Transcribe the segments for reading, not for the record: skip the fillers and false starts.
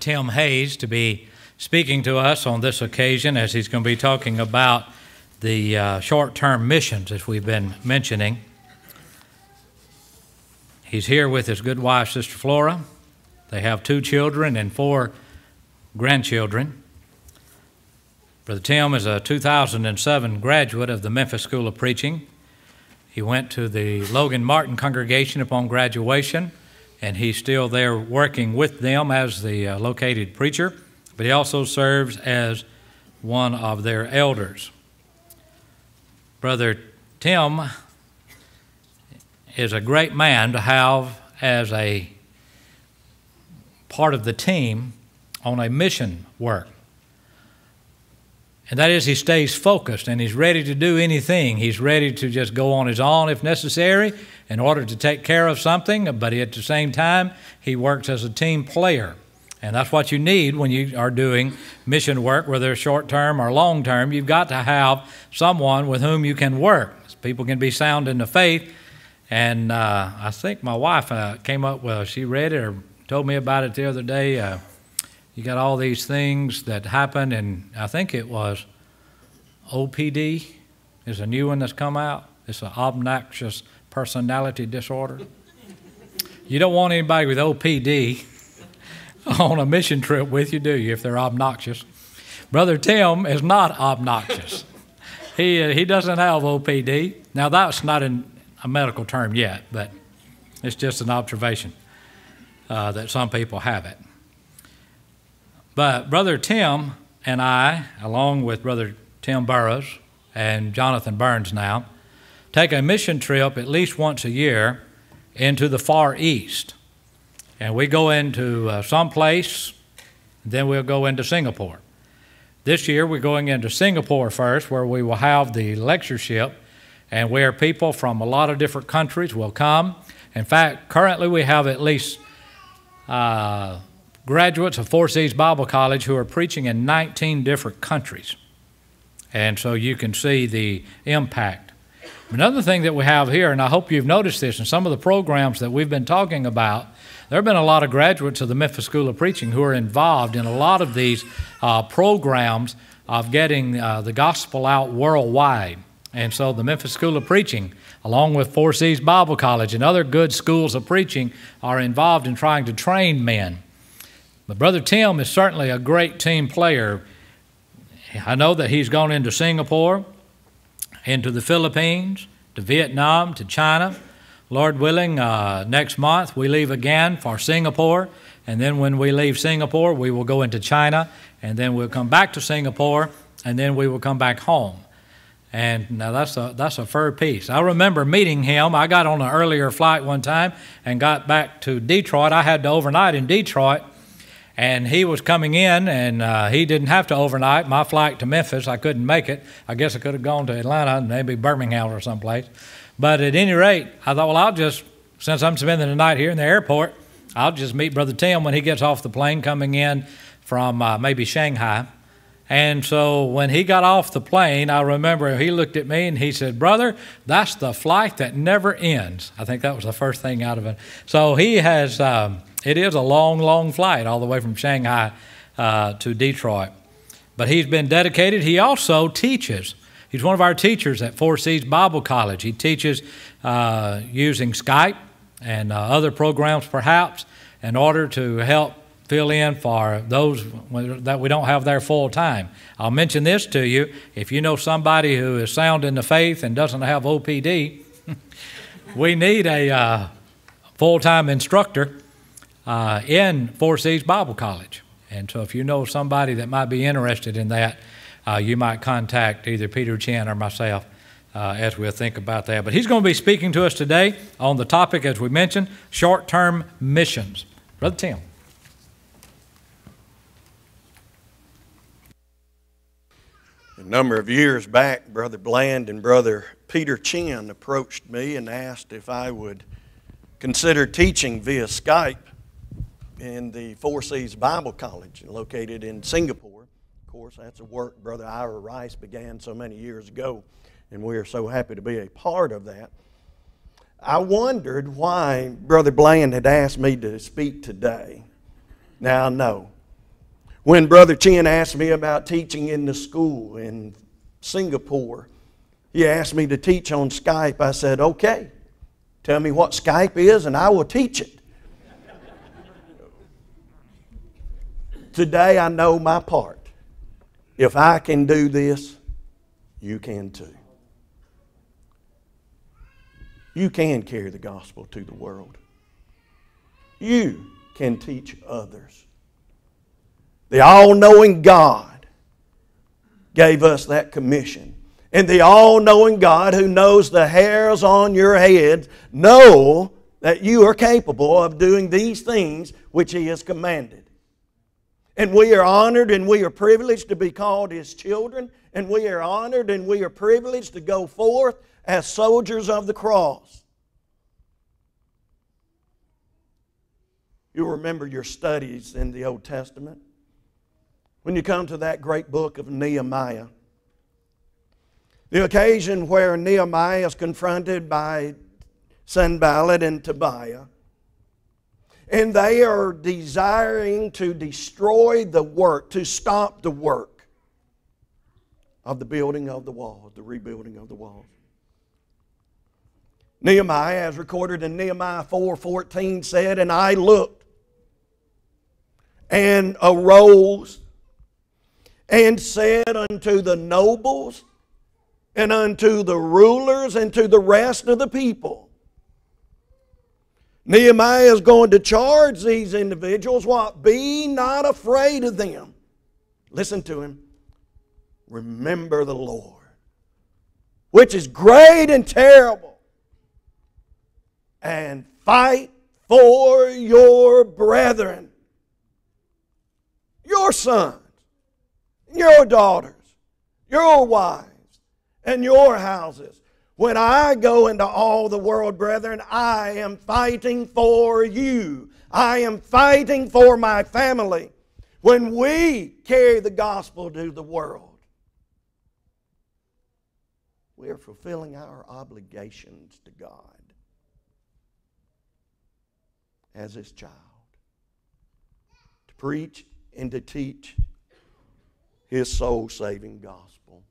Tim Hayes to be speaking to us on this occasion, as he's going to be talking about the short-term missions, as we've been mentioning. He's here with his good wife, Sister Flora. They have 2 children and 4 grandchildren. Brother Tim is a 2007 graduate of the Memphis School of Preaching. He went to the Logan Martin congregation upon graduation, and he's still there working with them as the located preacher, but he also serves as one of their elders. Brother Tim is a great man to have as a part of the team on a mission work. And that is, he stays focused and he's ready to do anything. He's ready to just go on his own if necessary in order to take care of something, but at the same time, he works as a team player. And that's what you need when you are doing mission work, whether it's short-term or long-term. You've got to have someone with whom you can work. People can be sound in the faith. And I think my wife came up with, she read it or told me about it the other day. You got all these things that happen, and I think it was OPD is a new one that's come out. It's an obnoxious personality disorder. You don't want anybody with OPD on a mission trip with you, do you, if they're obnoxious? Brother Tim is not obnoxious. He doesn't have OPD. Now, that's not a medical term yet, but it's just an observation that some people have it. But Brother Tim and I, along with Brother Tim Burrows and Jonathan Burns now, take a mission trip at least once a year into the Far East. And we go into some place, then we'll go into Singapore. This year we're going into Singapore first, where we will have the lectureship, and where people from a lot of different countries will come. In fact, currently we have at least graduates of Four Seas Bible College who are preaching in 19 different countries. And so you can see the impact. Another thing that we have here, and I hope you've noticed this in some of the programs that we've been talking about, there have been a lot of graduates of the Memphis School of Preaching who are involved in a lot of these programs of getting the gospel out worldwide. And so the Memphis School of Preaching, along with Four Seas Bible College and other good schools of preaching, are involved in trying to train men. But Brother Tim is certainly a great team player. I know that he's gone into Singapore, into the Philippines, to Vietnam, to China. Lord willing, next month we leave again for Singapore, and then when we leave Singapore, we will go into China, and then we'll come back to Singapore, and then we will come back home. And now that's a fur piece. I remember meeting him. I got on an earlier flight one time and got back to Detroit. I had to overnight in Detroit, and he was coming in, and he didn't have to overnight. My flight to Memphis, I couldn't make it. I guess I could have gone to Atlanta, maybe Birmingham or someplace. But at any rate, I thought, well, I'll just, since I'm spending the night here in the airport, I'll just meet Brother Tim when he gets off the plane coming in from maybe Shanghai. And so when he got off the plane, I remember he looked at me and he said, "Brother, that's the flight that never ends." I think that was the first thing out of it. So he has, it is a long, long flight all the way from Shanghai to Detroit. But he's been dedicated. He also teaches. He's one of our teachers at Four Seas Bible College. He teaches using Skype and other programs perhaps in order to help fill in for those that we don't have there full time. I'll mention this to you. If you know somebody who is sound in the faith and doesn't have OPD, we need a full-time instructor in Four Seas Bible College. And so if you know somebody that might be interested in that, you might contact either Peter Chin or myself as we'll think about that. But he's going to be speaking to us today on the topic, as we mentioned, short-term missions. Brother Tim. A number of years back, Brother Bland and Brother Peter Chin approached me and asked if I would consider teaching via Skype in the Four Seas Bible College located in Singapore. Of course, that's a work Brother Ira Rice began so many years ago, and we are so happy to be a part of that. I wondered why Brother Bland had asked me to speak today. Now, I know When Brother Chin asked me about teaching in the school in Singapore, he asked me to teach on Skype. I said, okay, tell me what Skype is and I will teach it. Today I know my part. If I can do this, you can too. You can carry the gospel to the world. You can teach others. The all-knowing God gave us that commission. And the all-knowing God who knows the hairs on your head know that you are capable of doing these things which He has commanded. And we are honored and we are privileged to be called His children. And we are honored and we are privileged to go forth as soldiers of the cross. You'll remember your studies in the Old Testament. When you come to that great book of Nehemiah, the occasion where Nehemiah is confronted by Sanballat and Tobiah, and they are desiring to destroy the work, to stop the work of the building of the wall, the rebuilding of the walls. Nehemiah, as recorded in Nehemiah 4:14, said, "And I looked and arose and said unto the nobles and unto the rulers and to the rest of the people." Nehemiah is going to charge these individuals, what? Be not afraid of them. Listen to him. Remember the Lord, which is great and terrible, and fight for your brethren, your sons, your daughters, your wives, and your houses. When I go into all the world, brethren, I am fighting for you. I am fighting for my family. When we carry the gospel to the world, we are fulfilling our obligations to God as His child, to preach and to teach His soul-saving gospel.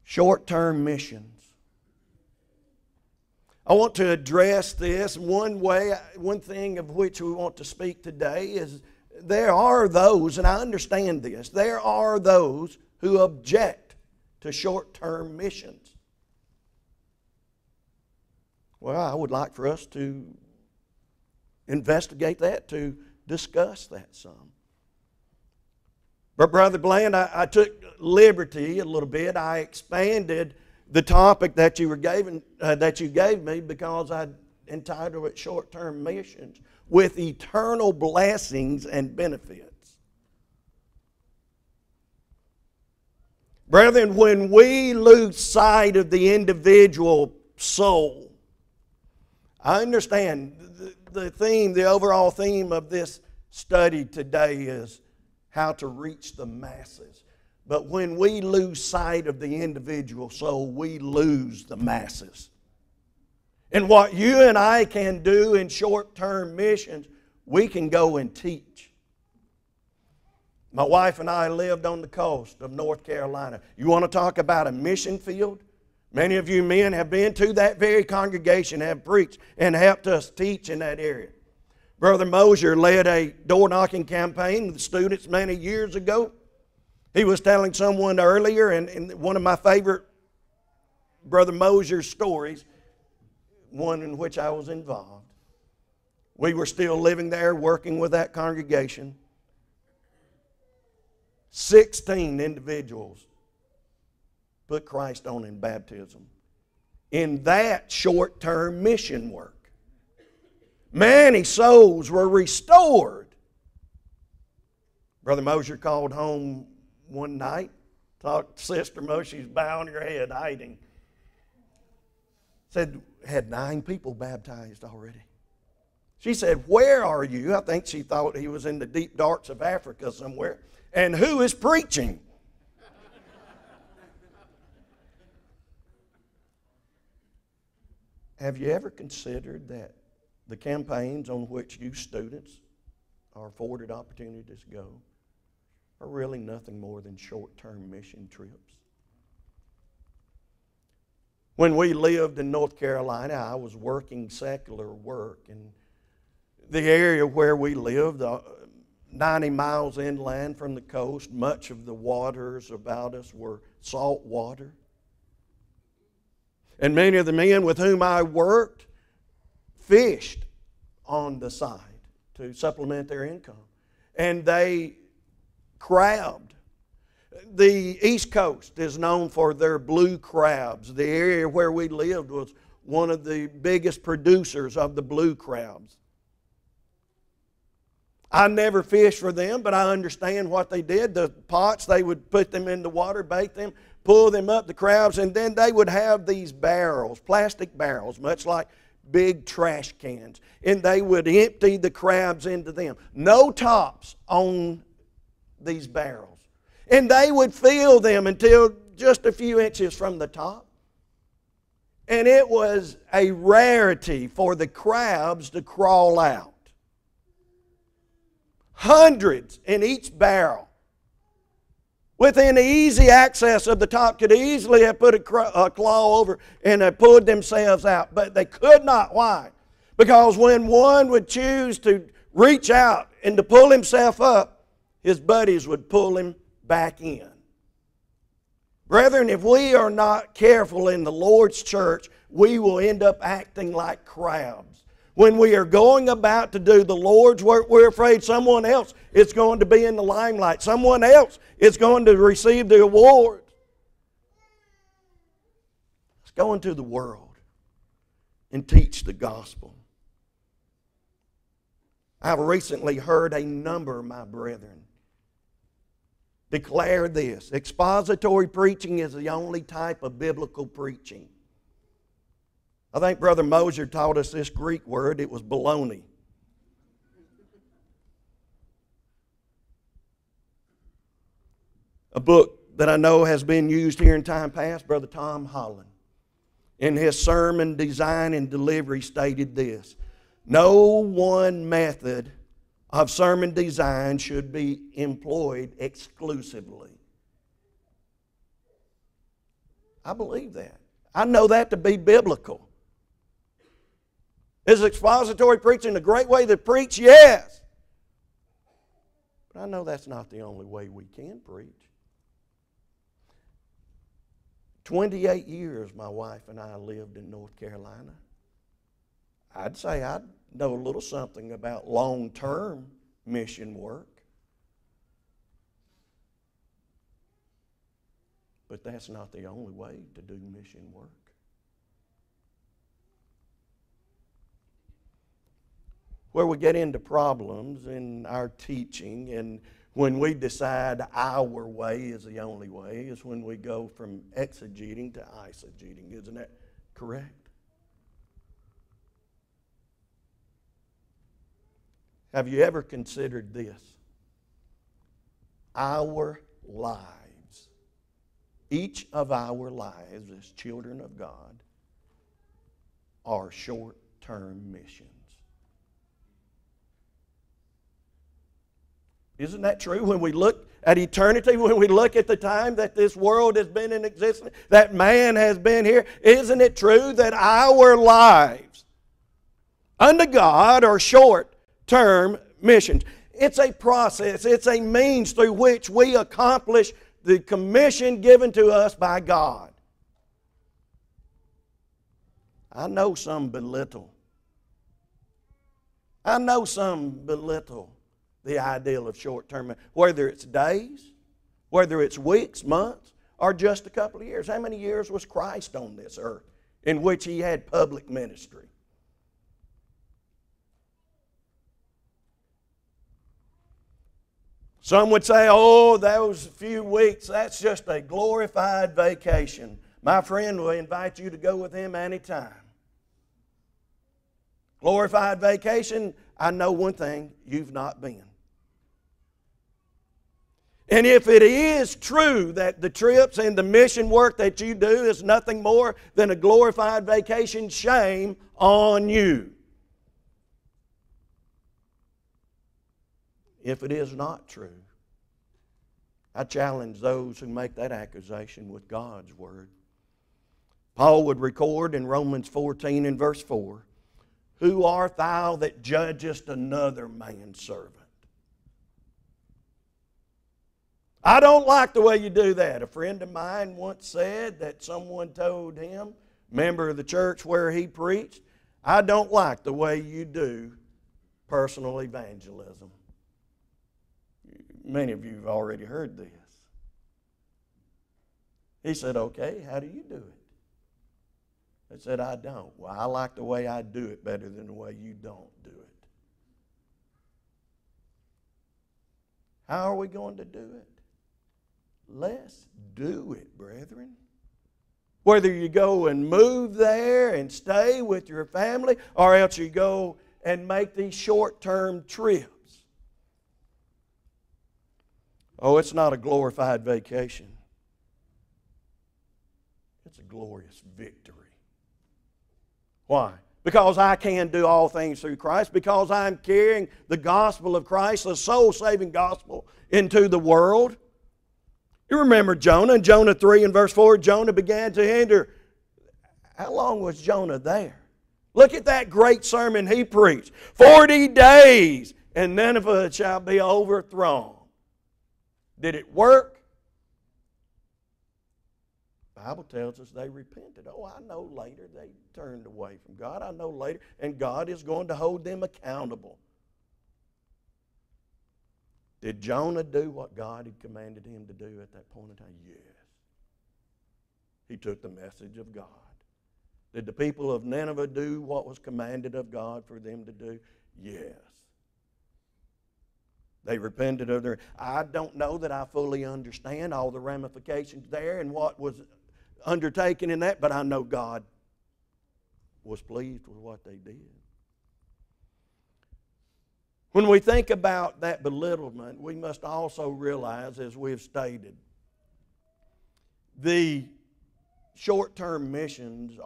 Short-term missions. I want to address this. One thing of which we want to speak today is there are those, and I understand this, there are those who object to short-term missions. Well, I would like for us to investigate that, to discuss that some. But Brother Bland, I took liberty a little bit. I expanded the topic that you gave me because I entitled it "Short-Term Missions with Eternal Blessings and Benefits." Brethren, when we lose sight of the individual soul, I understand the overall theme of this study today is how to reach the masses. But when we lose sight of the individual soul, we lose the masses. And what you and I can do in short-term missions, we can go and teach. My wife and I lived on the coast of North Carolina. You want to talk about a mission field? Many of you men have been to that very congregation, have preached, and helped us teach in that area. Brother Mosier led a door-knocking campaign with students many years ago. He was telling someone earlier, and one of my favorite Brother Mosier's stories, one in which I was involved. We were still living there, working with that congregation. 16 individuals put Christ on in baptism in that short-term mission work. Many souls were restored. Brother Mosier called home one night, talked to Sister Moshe, she's bowing her head, hiding. Said, had 9 people baptized already. She said, where are you? I think she thought he was in the deep darks of Africa somewhere. And who is preaching? Have you ever considered that the campaigns on which you students or afforded opportunities to go are really nothing more than short-term mission trips. When we lived in North Carolina, I was working secular work, and the area where we lived, 90 miles inland from the coast, much of the waters about us were salt water. And many of the men with whom I worked fished on the side to supplement their income. And they crabbed. The East Coast is known for their blue crabs. The area where we lived was one of the biggest producers of the blue crabs. I never fished for them, but I understand what they did. The pots, they would put them in the water, bait them, pull them up, the crabs, and then they would have these barrels, plastic barrels, much like big trash cans, and they would empty the crabs into them. No tops on these barrels. And they would fill them until just a few inches from the top. And it was a rarity for the crabs to crawl out. Hundreds in each barrel. Within easy access of the top, could easily have put a claw over and have pulled themselves out. But they could not. Why? Because when one would choose to reach out and to pull himself up, his buddies would pull him back in. Brethren, if we are not careful in the Lord's church, we will end up acting like crabs. When we are going about to do the Lord's work, we're afraid someone else is going to be in the limelight. Someone else is going to receive the award. Let's go into the world and teach the gospel. I've recently heard a number of my brethren declare this: expository preaching is the only type of biblical preaching. I think Brother Moser taught us this Greek word. It was baloney. A book that I know has been used here in time past, Brother Tom Holland, in his sermon design and delivery stated this: no one method of sermon design should be employed exclusively. I believe that. I know that to be biblical. Is expository preaching a great way to preach? Yes. But I know that's not the only way we can preach. 28 years my wife and I lived in North Carolina. I'd say I know a little something about long-term mission work. But that's not the only way to do mission work. Where we get into problems in our teaching, and when we decide our way is the only way, is when we go from exegeting to eisegeting. Isn't that correct? Have you ever considered this? Our lives, each of our lives as children of God, are short-term missions. Isn't that true? When we look at eternity, when we look at the time that this world has been in existence, that man has been here, isn't it true that our lives unto God are short-term missions? It's a process. It's a means through which we accomplish the commission given to us by God. I know some belittle. The ideal of short-term, whether it's days, whether it's weeks, months, or just a couple of years. How many years was Christ on this earth in which He had public ministry? Some would say, oh, those few weeks, that's just a glorified vacation. My friend will invite you to go with him anytime. Glorified vacation, I know one thing, you've not been. And if it is true that the trips and the mission work that you do is nothing more than a glorified vacation, shame on you. if it is not true. I challenge those who make that accusation with God's Word. Paul would record in Romans 14 and verse 4, "Who art thou that judgest another man's servant?" I don't like the way you do that. A friend of mine once said that someone told him, member of the church where he preached, "I don't like the way you do personal evangelism." Many of you have already heard this. He said, "Okay, how do you do it?" I said, "I don't." "Well, I like the way I do it better than the way you don't do it." How are we going to do it? Let's do it, brethren. Whether you go and move there and stay with your family, or else you go and make these short-term trips. Oh, it's not a glorified vacation. It's a glorious victory. Why? Because I can do all things through Christ, because I'm carrying the gospel of Christ, the soul-saving gospel, into the world. You remember Jonah, in Jonah 3 and verse 4, Jonah began to hinder. How long was Jonah there? Look at that great sermon he preached. 40 days, and Nineveh shall be overthrown. Did it work? The Bible tells us they repented. Oh, I know later they turned away from God. I know later, and God is going to hold them accountable. Did Jonah do what God had commanded him to do at that point in time? Yes. He took the message of God. Did the people of Nineveh do what was commanded of God for them to do? Yes. They repented of their... I don't know that I fully understand all the ramifications there and what was undertaken in that, but I know God was pleased with what they did. When we think about that belittlement, we must also realize, as we've stated, the short-term missions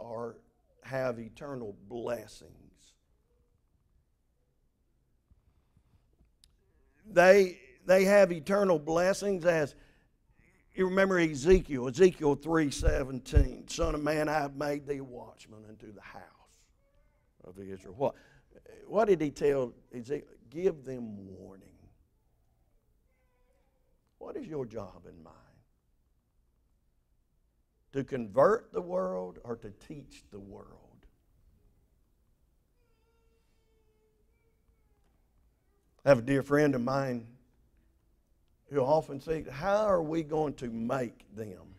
have eternal blessings. They have eternal blessings, as you remember Ezekiel 3:17, "Son of man, I have made thee a watchman unto the house of Israel." What did he tell Ezekiel? Give them warning. What is your job in mind? To convert the world or to teach the world? I have a dear friend of mine who often says, "How are we going to make them?"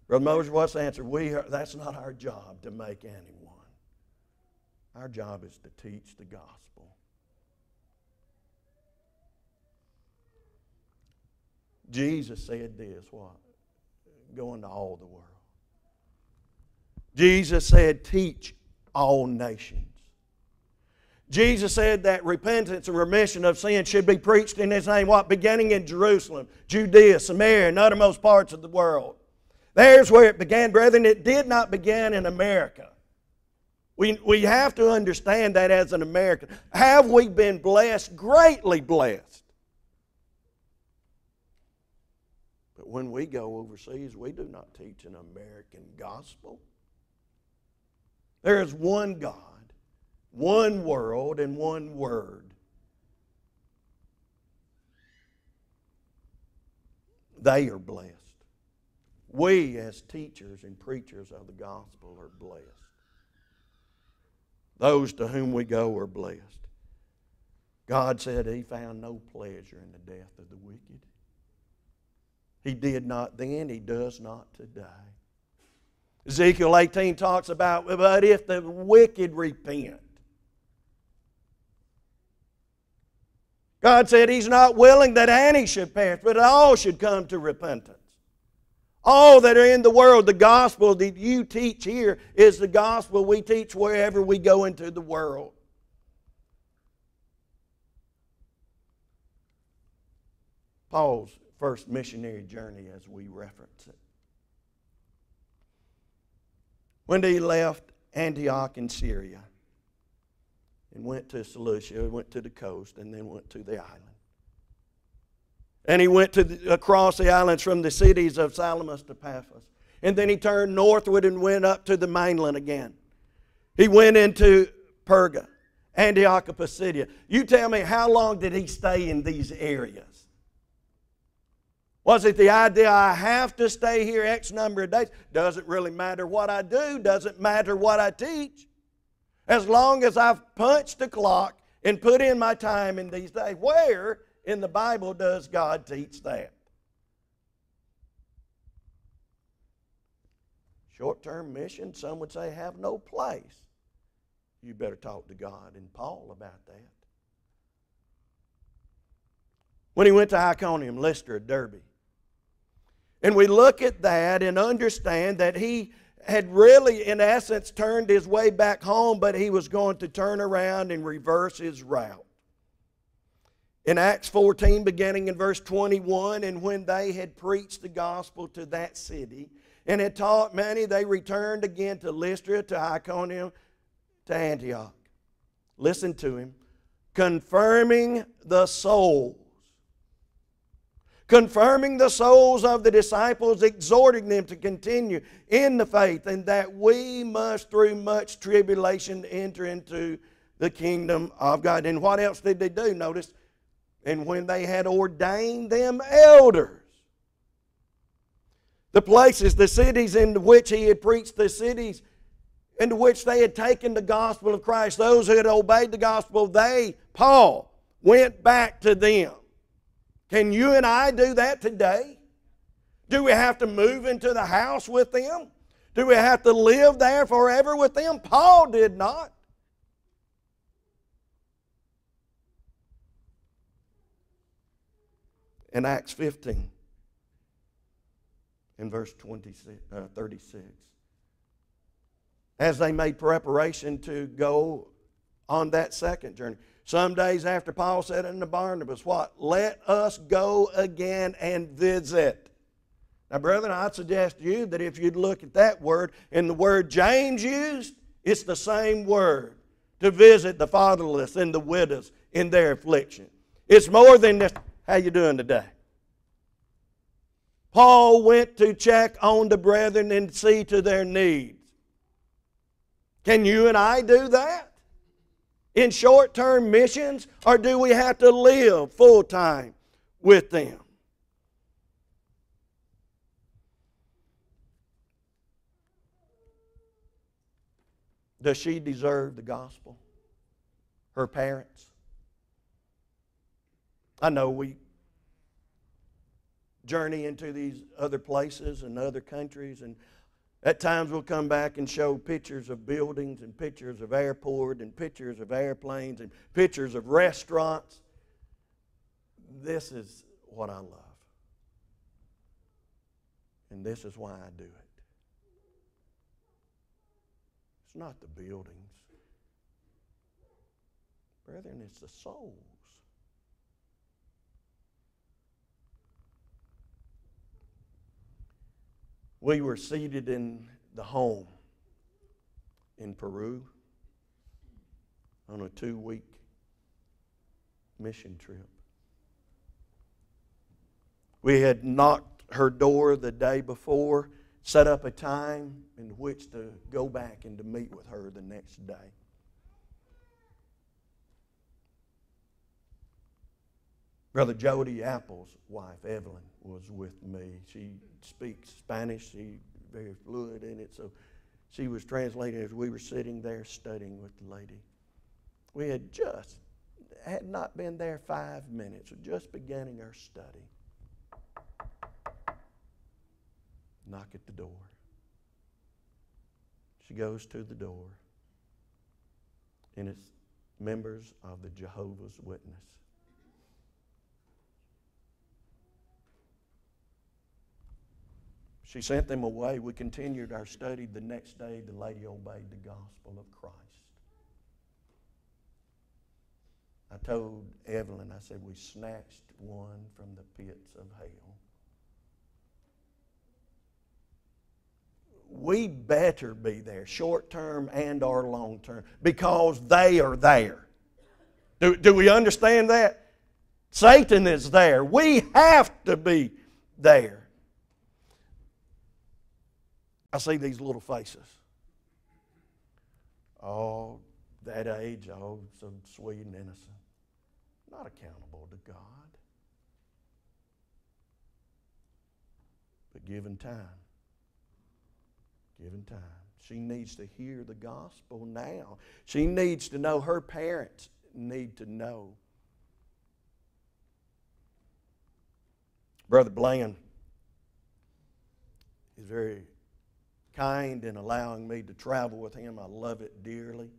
Brother Moses, what's the answer? That's not our job to make anyone. Our job is to teach the gospel. Jesus said this, what? Go into all the world. Jesus said, teach all nations. Jesus said that repentance and remission of sin should be preached in His name, what? Beginning in Jerusalem, Judea, Samaria, and uttermost parts of the world. There's where it began, brethren. It did not begin in America. We have to understand that as an American. Have we been blessed? Greatly blessed. But when we go overseas, we do not teach an American gospel. There is one God, one world, and one word. They are blessed. We, as teachers and preachers of the gospel, are blessed. Those to whom we go are blessed. God said He found no pleasure in the death of the wicked. He did not then, He does not today. Ezekiel 18 talks about, but if the wicked repent. God said He's not willing that any should perish, but all should come to repentance. All that are in the world, the gospel that you teach here is the gospel we teach wherever we go into the world. Paul's first missionary journey, as we reference it. When he left Antioch in Syria and went to Cilicia, went to the coast, and then went to the island. And he went across the islands from the cities of Salamis to Paphos. And then he turned northward and went up to the mainland again. He went into Perga, Antioch of Pisidia. You tell me, how long did he stay in these areas? Was it the idea, I have to stay here X number of days? Doesn't really matter what I do. Doesn't matter what I teach. As long as I've punched the clock and put in my time in these days. Where in the Bible does God teach that? Short-term mission, some would say, have no place. You better talk to God and Paul about that. When he went to Iconium, Lystra, Derbe. And we look at that and understand that he had really, in essence, turned his way back home, but he was going to turn around and reverse his route. In Acts 14, beginning in verse 21, and when they had preached the gospel to that city and had taught many, they returned again to Lystra, to Iconium, to Antioch. Listen to him. Confirming the souls. Confirming the souls of the disciples, exhorting them to continue in the faith, and that we must through much tribulation enter into the kingdom of God. And what else did they do? Notice, and when they had ordained them elders. The places, the cities into which he had preached, the cities into which they had taken the gospel of Christ, those who had obeyed the gospel, they, Paul, went back to them. Can you and I do that today? Do we have to move into the house with them? Do we have to live there forever with them? Paul did not. In Acts 15, in verse 36, as they made preparation to go on that second journey. Some days after, Paul said unto Barnabas, what? Let us go again and visit. Now, brethren, I'd suggest to you that if you'd look at that word, and the word James used, it's the same word. To visit the fatherless and the widows in their affliction. It's more than just, how you doing today? Paul went to check on the brethren and see to their needs. Can you and I do that? In short-term missions, or do we have to live full-time with them? Does she deserve the gospel? Her parents? I know we journey into these other places and other countries, and at times we'll come back and show pictures of buildings and pictures of airport and pictures of airplanes and pictures of restaurants. This is what I love. And this is why I do it. It's not the buildings. Brethren, it's the souls. We were seated in the home in Peru on a 2-week mission trip. We had knocked her door the day before, set up a time in which to go back and to meet with her the next day. Brother Jody Apple's wife, Evelyn, was with me. She speaks Spanish. She's very fluent in it. So she was translating as we were sitting there studying with the lady. We had not been there 5 minutes. We were just beginning our study. Knock at the door. She goes to the door, and it's members of the Jehovah's Witness. She sent them away. We continued our study. The next day, the lady obeyed the gospel of Christ. I told Evelyn, I said, we snatched one from the pits of hell. We better be there, short term and or long term, because they are there. Do we understand that? Satan is there. We have to be there. I see these little faces. Oh, that age, oh, so sweet and innocent. Not accountable to God. But given time. Given time. She needs to hear the gospel now. She needs to know. Her parents need to know. Brother Bland is very kind in allowing me to travel with him. I love it dearly.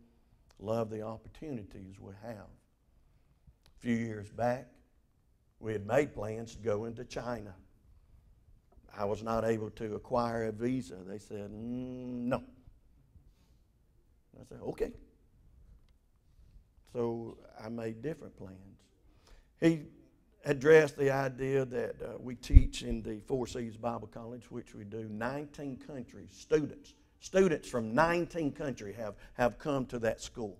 Love the opportunities we have. A few years back, we had made plans to go into China. I was not able to acquire a visa. They said, no. I said, okay. So I made different plans. He addressed the idea that we teach in the Four Seas Bible College, which we do. 19 countries, students from 19 countries have come to that school.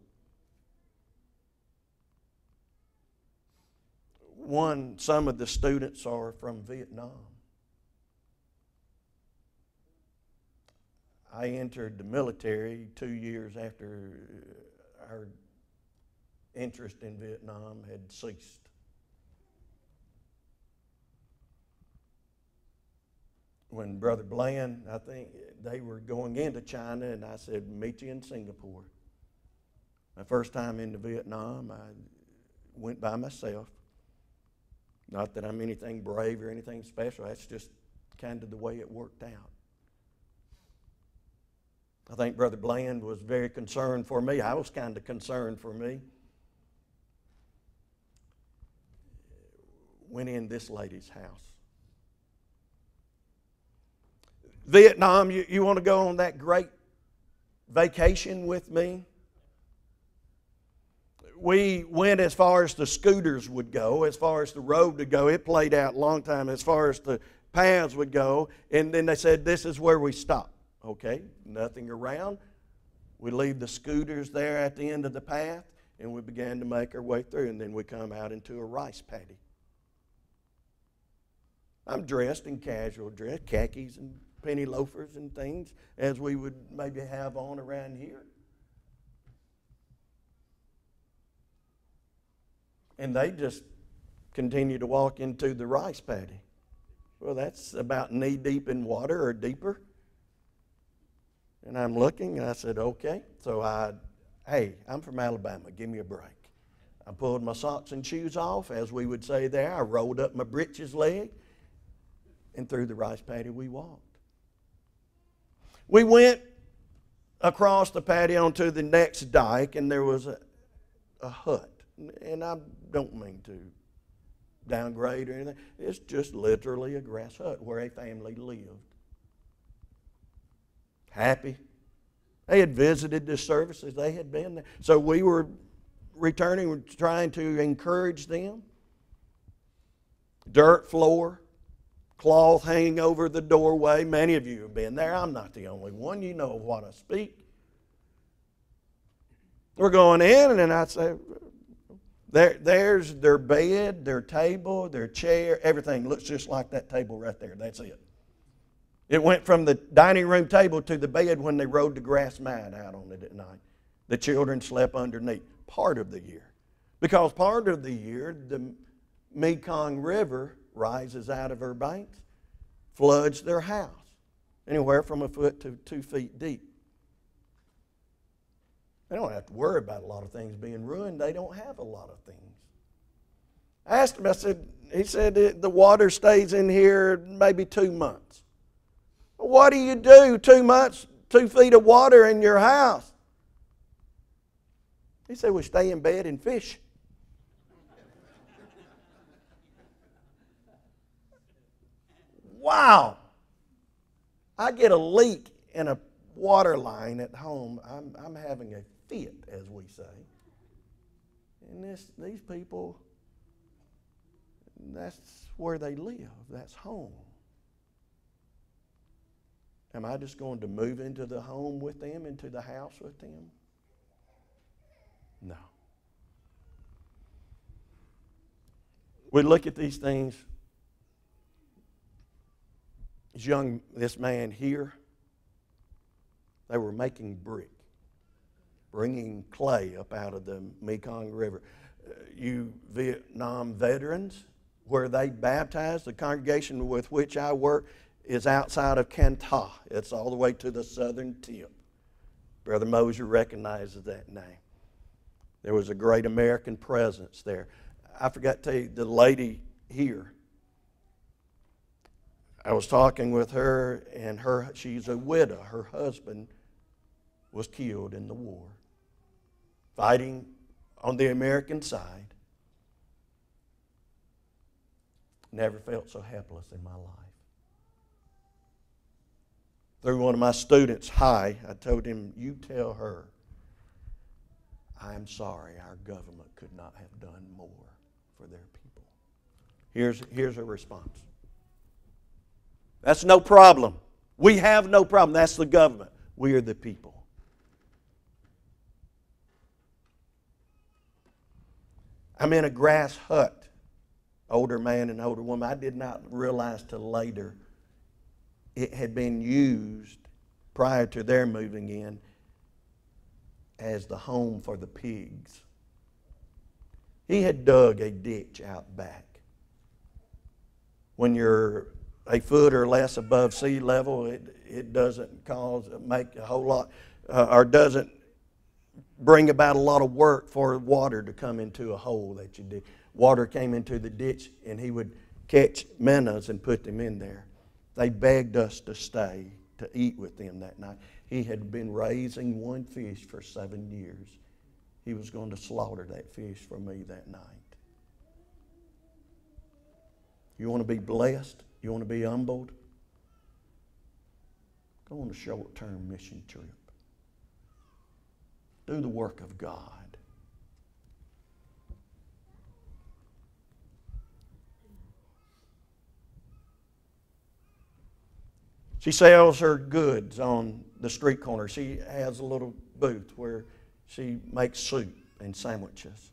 Some of the students are from Vietnam. I entered the military 2 years after our interest in Vietnam had ceased. When Brother Bland, I think they were going into China, and I said, meet you in Singapore. My first time into Vietnam, I went by myself. Not that I'm anything brave or anything special. That's just kind of the way it worked out. I think Brother Bland was very concerned for me. I was kind of concerned for me. Went in this lady's house. Vietnam, you want to go on that great vacation with me? We went as far as the scooters would go, as far as the road would go. It played out a long time as far as the paths would go. And then they said, this is where we stop. Okay, nothing around. We leave the scooters there at the end of the path, and we began to make our way through. And then we come out into a rice paddy. I'm dressed in casual dress, khakis and penny loafers and things, as we would maybe have on around here. And they just continue to walk into the rice paddy. Well, that's about knee deep in water or deeper. And I'm looking, and I said, okay. So hey, I'm from Alabama. Give me a break. I pulled my socks and shoes off, as we would say there. I rolled up my britches leg, and through the rice paddy we walked. We went across the patio onto the next dike, and there was a hut. And I don't mean to downgrade or anything. It's just literally a grass hut where a family lived. Happy. They had visited the services. They had been there. So we were returning, trying to encourage them. Dirt floor, cloth hanging over the doorway. Many of you have been there. I'm not the only one. You know of what I speak. We're going in, and I say, there's their bed, their table, their chair. Everything looks just like that table right there. That's it. It went from the dining room table to the bed when they rode the grass mat out on it at night. The children slept underneath part of the year. Because part of the year, the Mekong River rises out of her banks, floods their house, anywhere from a foot to 2 feet deep. They don't have to worry about a lot of things being ruined. They don't have a lot of things. I asked him, he said the water stays in here maybe 2 months. Well, what do you do 2 months, 2 feet of water in your house? He said, we stay in bed and fish. Wow. I get a leak in a water line at home. I'm having a fit, as we say. And these people, that's where they live. That's home. Am I just going to move into the home with them, into the house with them? No. We look at these things. This man here, they were making brick, bringing clay up out of the Mekong River. You Vietnam veterans, where they baptized, the congregation with which I work is outside of Can Tho. It's all the way to the southern tip. Brother Mosier recognizes that name. There was a great American presence there. I forgot to tell you, the lady here, I was talking with her, and she's a widow. Her husband was killed in the war, fighting on the American side. Never felt so helpless in my life. Through one of my students, I told him, you tell her, I'm sorry our government could not have done more for their people. Here's her response. That's no problem. We have no problem. That's the government. We are the people. I'm in a grass hut. Older man and older woman. I did not realize till later it had been used prior to their moving in as the home for the pigs. He had dug a ditch out back. When you're a foot or less above sea level, it doesn't make a whole lot, or doesn't bring about a lot of work for water to come into a hole that you dig. Water came into the ditch, and he would catch minnows and put them in there. They begged us to stay to eat with them that night. He had been raising one fish for 7 years. He was going to slaughter that fish for me that night. You want to be blessed? You want to be humbled? Go on a short-term mission trip. Do the work of God. She sells her goods on the street corner. She has a little booth where she makes soup and sandwiches.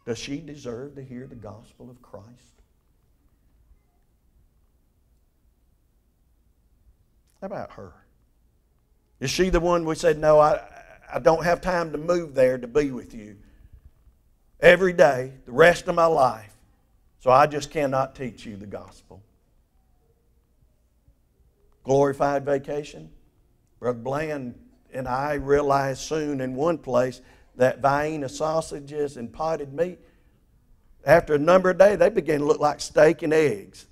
Does she deserve to hear the gospel of Christ? How about her? Is she the one we said, no, I don't have time to move there to be with you every day, the rest of my life, so I just cannot teach you the gospel? Glorified vacation. Brother Bland and I realized soon in one place that Vienna sausages and potted meat, after a number of days, they began to look like steak and eggs.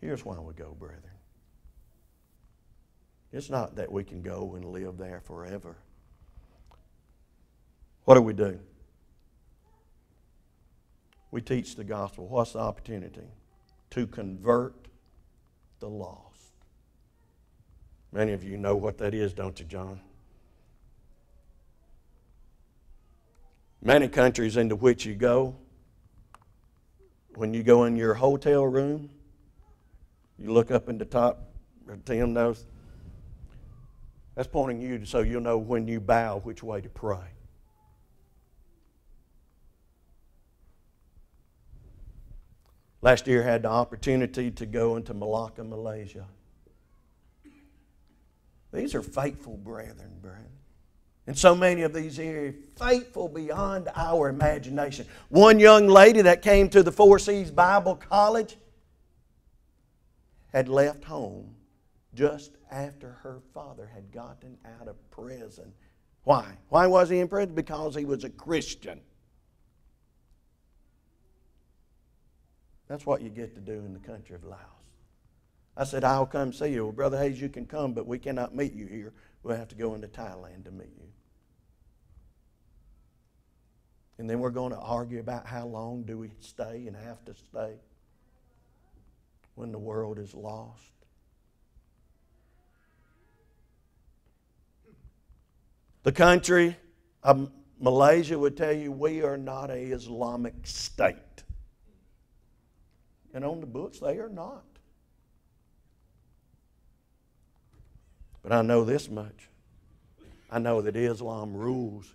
Here's why we go, brethren. It's not that we can go and live there forever. What do? We teach the gospel. What's the opportunity? To convert the lost. Many of you know what that is, don't you, John? Many countries into which you go, when you go in your hotel room, you look up in the top, Tim knows, that's pointing you so you'll know when you bow which way to pray. Last year I had the opportunity to go into Malacca, Malaysia. These are faithful brethren. And so many of these here, faithful beyond our imagination. One young lady that came to the Four Seas Bible College had left home just after her father had gotten out of prison. Why? Why was he in prison? Because he was a Christian. That's what you get to do in the country of Laos. I said, I'll come see you. Well, Brother Hayes, you can come, but we cannot meet you here. We'll have to go into Thailand to meet you. And then we're going to argue about how long do we stay and have to stay when the world is lost. The country of Malaysia would tell you we are not an Islamic state. And on the books, they are not. But I know this much. I know that Islam rules.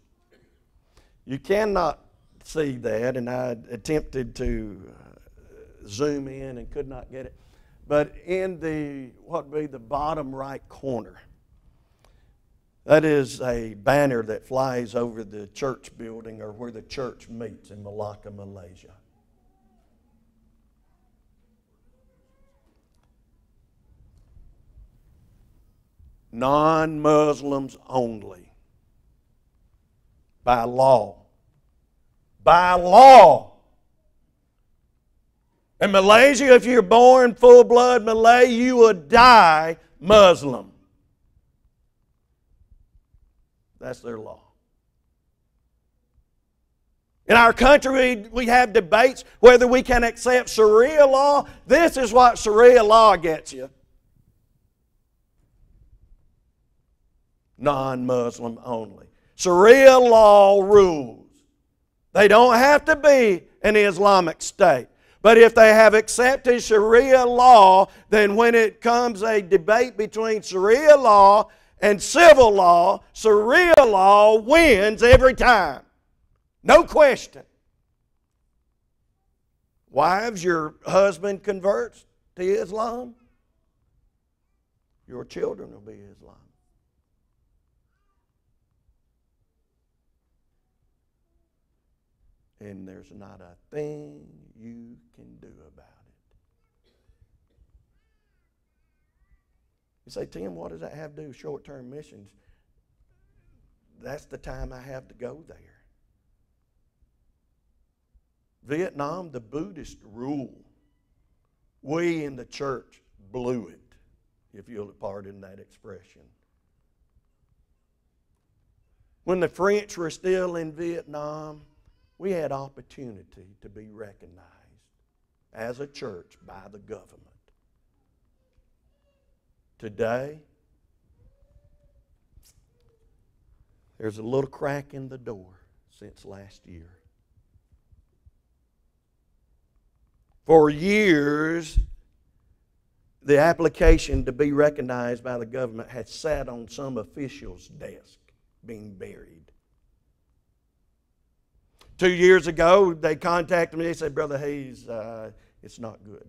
You cannot see that, and I attempted to zoom in and could not get it. But in what would be the bottom right corner, that is a banner that flies over the church building or where the church meets in Malacca, Malaysia. Non-Muslims only. By law. By law. In Malaysia, if you're born full-blood Malay, you would die Muslim. That's their law. In our country, we have debates whether we can accept Sharia law. This is what Sharia law gets you. Non-Muslim only. Sharia law rules. They don't have to be an Islamic state. But if they have accepted Sharia law, then when it comes a debate between Sharia law and civil law, Sharia law wins every time. No question. Wives, your husband converts to Islam, your children will be Islam. And there's not a thing you can do about it. You say, Tim, what does that have to do with short-term missions? That's the time I have to go there. Vietnam, the Buddhist rule. We in the church blew it, if you'll pardon that expression. When the French were still in Vietnam, we had opportunity to be recognized as a church by the government. Today, there's a little crack in the door since last year. For years, the application to be recognized by the government had sat on some official's desk, being buried. 2 years ago, they contacted me. They said, Brother Hayes, it's not good.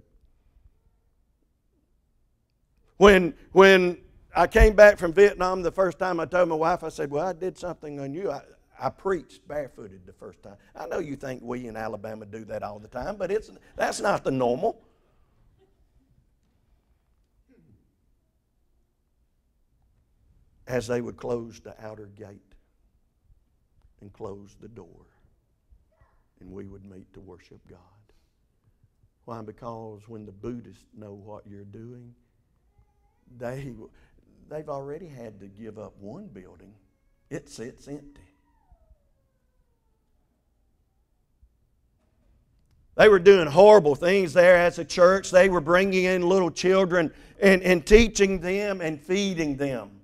When I came back from Vietnam the first time, I told my wife, I said, well, I did something on you. I preached barefooted the first time. I know you think we in Alabama do that all the time, but that's not the normal. As they would close the outer gate and close the door, and we would meet to worship God. Why? Because when the Buddhists know what you're doing, they've already had to give up one building. It sits empty. They were doing horrible things there as a church. They were bringing in little children and teaching them and feeding them.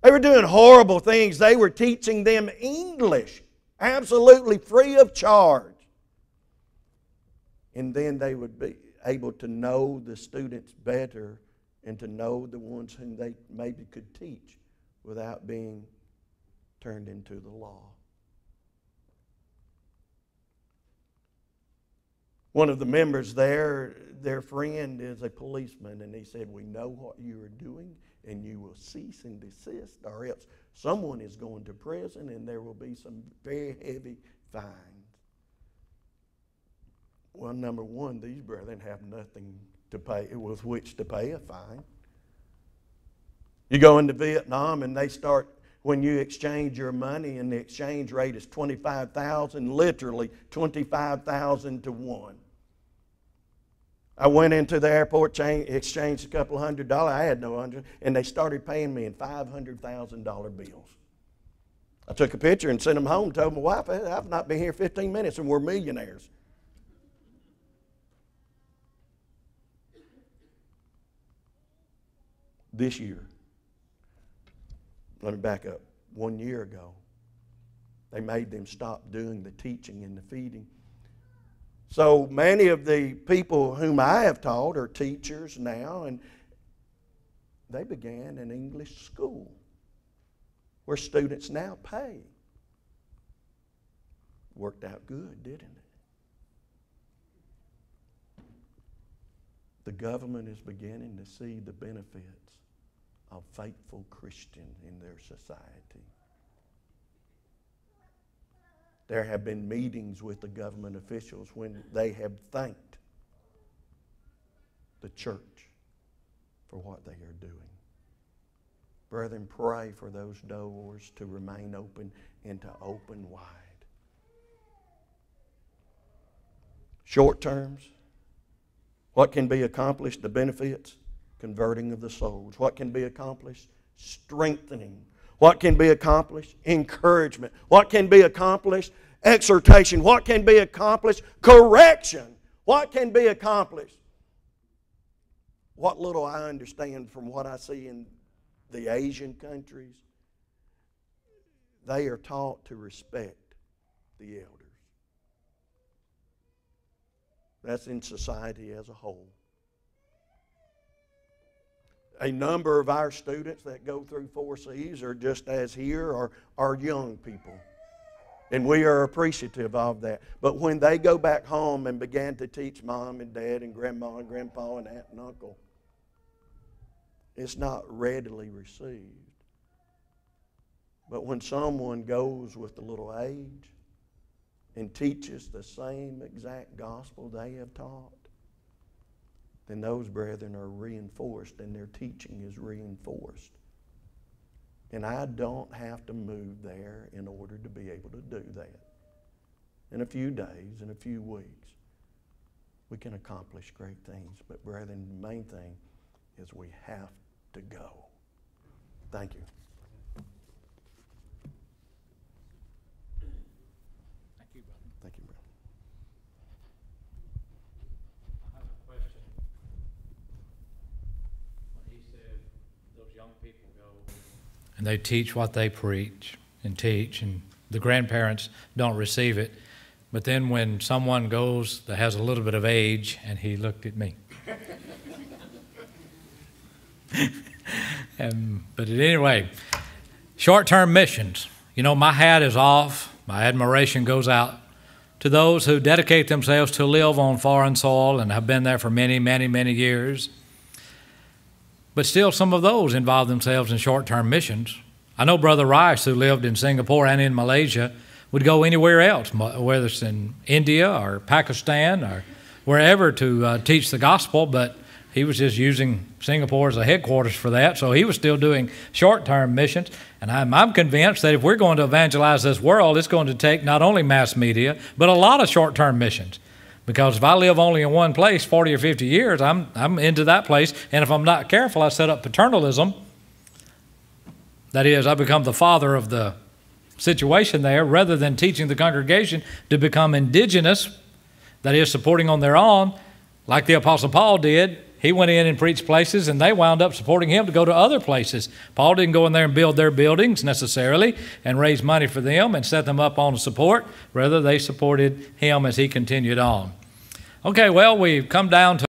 They were doing horrible things. They were teaching them English, absolutely free of charge. And then they would be able to know the students better and to know the ones whom they maybe could teach without being turned into the law. One of the members there, their friend is a policeman, and he said, we know what you are doing, and you will cease and desist, or else someone is going to prison, and there will be some very heavy fines. Well, number one, these brethren have nothing to pay with which to pay a fine. You go into Vietnam, and they start, when you exchange your money, and the exchange rate is 25,000, literally 25,000 to 1. I went into the airport, exchanged a couple $100. I had no $100, and they started paying me in $500,000 bills. I took a picture and sent them home, told my wife, I've not been here 15 minutes, and we're millionaires. This year, let me back up. 1 year ago, they made them stop doing the teaching and the feeding. So many of the people whom I have taught are teachers now, and they began an English school. where students now pay. Worked out good, didn't it? The government is beginning to see the benefits of faithful Christians in their society. There have been meetings with the government officials when they have thanked the church for what they are doing. Brethren, pray for those doors to remain open and to open wide. Short terms, what can be accomplished? The benefits, converting of the souls. What can be accomplished? Strengthening. What can be accomplished? Encouragement. What can be accomplished? Exhortation. What can be accomplished? Correction. What can be accomplished? What little I understand from what I see in the Asian countries, they are taught to respect the elders. That's in society as a whole. A number of our students that go through 4Cs are just as here are young people. And we are appreciative of that. But when they go back home and begin to teach mom and dad and grandma and grandpa and aunt and uncle, it's not readily received. But when someone goes with a little age and teaches the same exact gospel they have taught, then those brethren are reinforced and their teaching is reinforced. And I don't have to move there in order to be able to do that. In a few days, in a few weeks, we can accomplish great things. But brethren, the main thing is we have to go. Thank you. Thank you, brother. Thank you, brother. I have a question. When he said those young people go and they teach what they preach and teach, and the grandparents don't receive it, but then when someone goes that has a little bit of age, and he looked at me. But anyway, short-term missions. You know, my hat is off. My admiration goes out to those who dedicate themselves to live on foreign soil and have been there for many, many, many years. But still, some of those involve themselves in short-term missions. I know Brother Rice, who lived in Singapore and in Malaysia, would go anywhere else, whether it's in India or Pakistan or wherever, to teach the gospel, but he was just using Singapore as a headquarters for that, so he was still doing short-term missions. And I'm convinced that if we're going to evangelize this world, it's going to take not only mass media, but a lot of short-term missions. Because if I live only in one place 40 or 50 years, I'm into that place, and if I'm not careful, I set up paternalism. That is, I become the father of the situation there, rather than teaching the congregation to become indigenous, that is, supporting on their own, like the Apostle Paul did. He went in and preached places, and they wound up supporting him to go to other places. Paul didn't go in there and build their buildings necessarily and raise money for them and set them up on support. Rather, they supported him as he continued on. Okay, well, we've come down to